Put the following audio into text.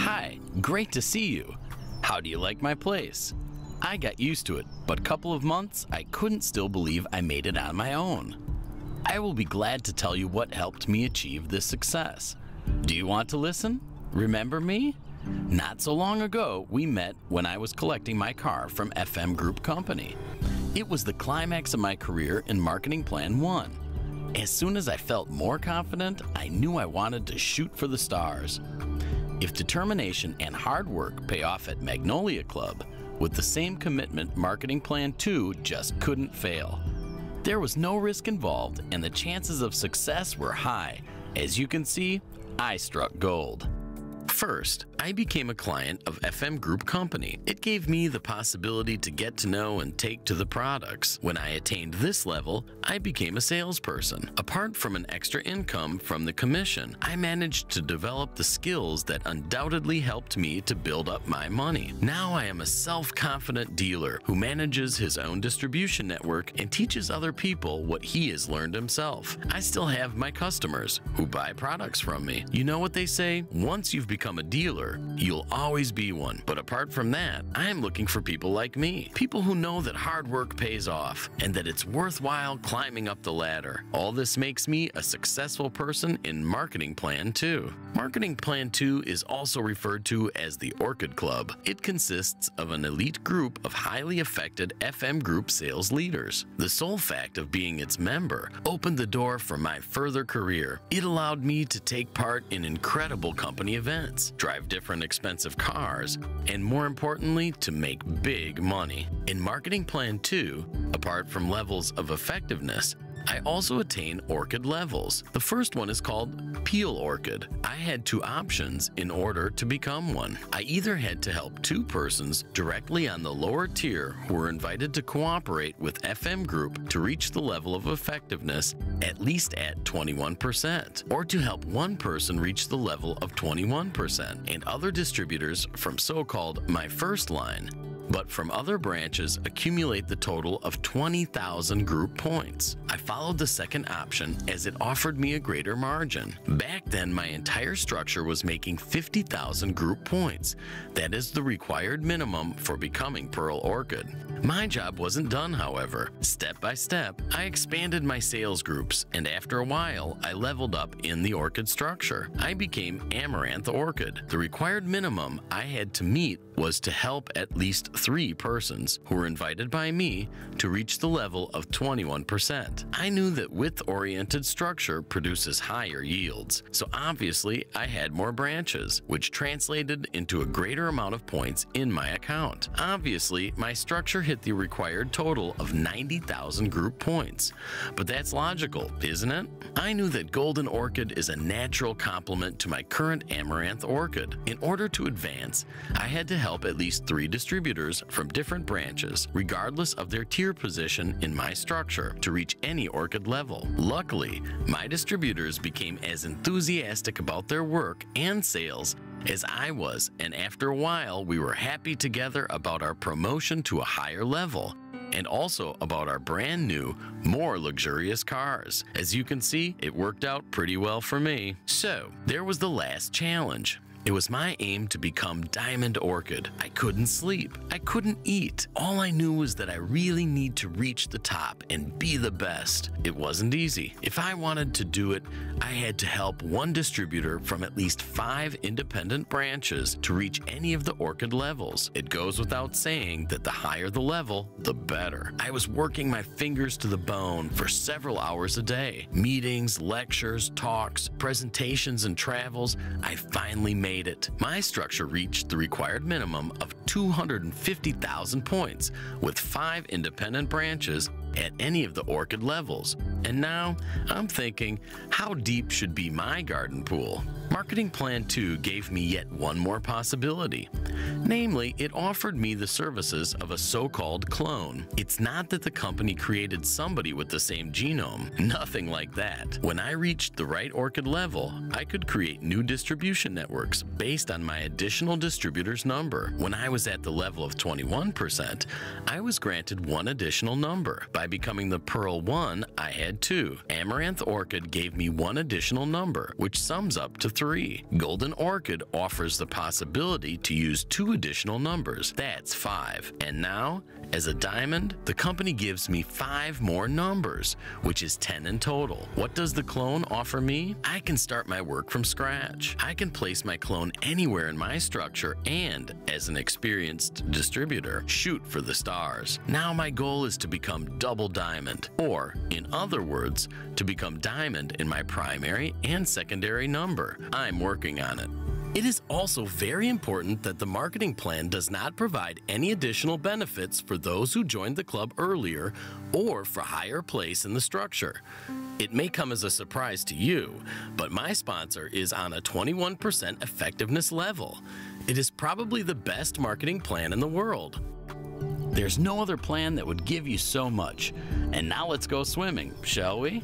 Hi, great to see you. How do you like my place? I got used to it, but a couple of months, I couldn't still believe I made it on my own. I will be glad to tell you what helped me achieve this success. Do you want to listen? Remember me? Not so long ago, we met when I was collecting my car from FM Group Company. It was the climax of my career in Marketing Plan 1. As soon as I felt more confident, I knew I wanted to shoot for the stars. If determination and hard work pay off at Magnolia Club, with the same commitment, Marketing Plan 2 just couldn't fail. There was no risk involved, and the chances of success were high. As you can see, I struck gold. First, I became a client of FM Group Company. It gave me the possibility to get to know and take to the products. When I attained this level, I became a salesperson. Apart from an extra income from the commission, I managed to develop the skills that undoubtedly helped me to build up my money. Now I am a self-confident dealer who manages his own distribution network and teaches other people what he has learned himself. I still have my customers who buy products from me. You know what they say? Once you've become a dealer, you'll always be one. But apart from that, I am looking for people like me. People who know that hard work pays off and that it's worthwhile climbing up the ladder. All this makes me a successful person in Marketing Plan 2. Marketing Plan 2 is also referred to as the Orchid Club. It consists of an elite group of highly affected FM Group sales leaders. The sole fact of being its member opened the door for my further career. It allowed me to take part in incredible company events, drive different expensive cars, and more importantly, to make big money. In Marketing Plan 2, apart from levels of effectiveness, I also attain Orchid levels. The first one is called Peel Orchid. I had two options in order to become one. I either had to help two persons directly on the lower tier who were invited to cooperate with FM Group to reach the level of effectiveness at least at 21%, or to help one person reach the level of 21%, and other distributors from so-called my first line, but from other branches accumulate the total of 20,000 group points. I followed the second option as it offered me a greater margin. Back then, my entire structure was making 50,000 group points. That is the required minimum for becoming Pearl Orchid. My job wasn't done, however. Step by step, I expanded my sales groups, and after a while, I leveled up in the Orchid structure. I became Amaranth Orchid. The required minimum I had to meet was to help at least 3 persons who were invited by me to reach the level of 21%. I knew that width-oriented structure produces higher yields, so obviously I had more branches, which translated into a greater amount of points in my account. Obviously, my structure hit the required total of 90,000 group points. But that's logical, isn't it? I knew that Golden Orchid is a natural complement to my current Amaranth Orchid. In order to advance, I had to help at least 3 distributors from different branches, regardless of their tier position in my structure, to reach any Orchid level. Luckily, my distributors became as enthusiastic about their work and sales as I was, and after a while, we were happy together about our promotion to a higher level, and also about our brand new, more luxurious cars. As you can see, it worked out pretty well for me. So, there was the last challenge. It was my aim to become Diamond Orchid. I couldn't sleep. I couldn't eat. All I knew was that I really need to reach the top and be the best. It wasn't easy. If I wanted to do it, I had to help one distributor from at least 5 independent branches to reach any of the Orchid levels. It goes without saying that the higher the level, the better. I was working my fingers to the bone for several hours a day. Meetings, lectures, talks, presentations, and travels. I finally made it. My structure reached the required minimum of 250,000 points with 5 independent branches at any of the Orchid levels. And now I'm thinking, how deep should be my garden pool? Marketing Plan 2 gave me yet one more possibility. Namely, it offered me the services of a so-called clone. It's not that the company created somebody with the same genome. Nothing like that. When I reached the right Orchid level, I could create new distribution networks based on my additional distributor's number. When I was at the level of 21%, I was granted one additional number. By by becoming the Pearl 1, I had 2. Amaranth Orchid gave me 1 additional number, which sums up to 3. Golden Orchid offers the possibility to use 2 additional numbers. That's 5. And now, as a diamond, the company gives me 5 more numbers, which is 10 in total. What does the clone offer me? I can start my work from scratch. I can place my clone anywhere in my structure and, as an experienced distributor, shoot for the stars. Now my goal is to become double diamond, or, in other words, to become diamond in my primary and secondary number. I'm working on it. It is also very important that the marketing plan does not provide any additional benefits for those who joined the club earlier or for higher place in the structure. It may come as a surprise to you, but my sponsor is on a 21% effectiveness level. It is probably the best marketing plan in the world. There's no other plan that would give you so much. And now let's go swimming, shall we?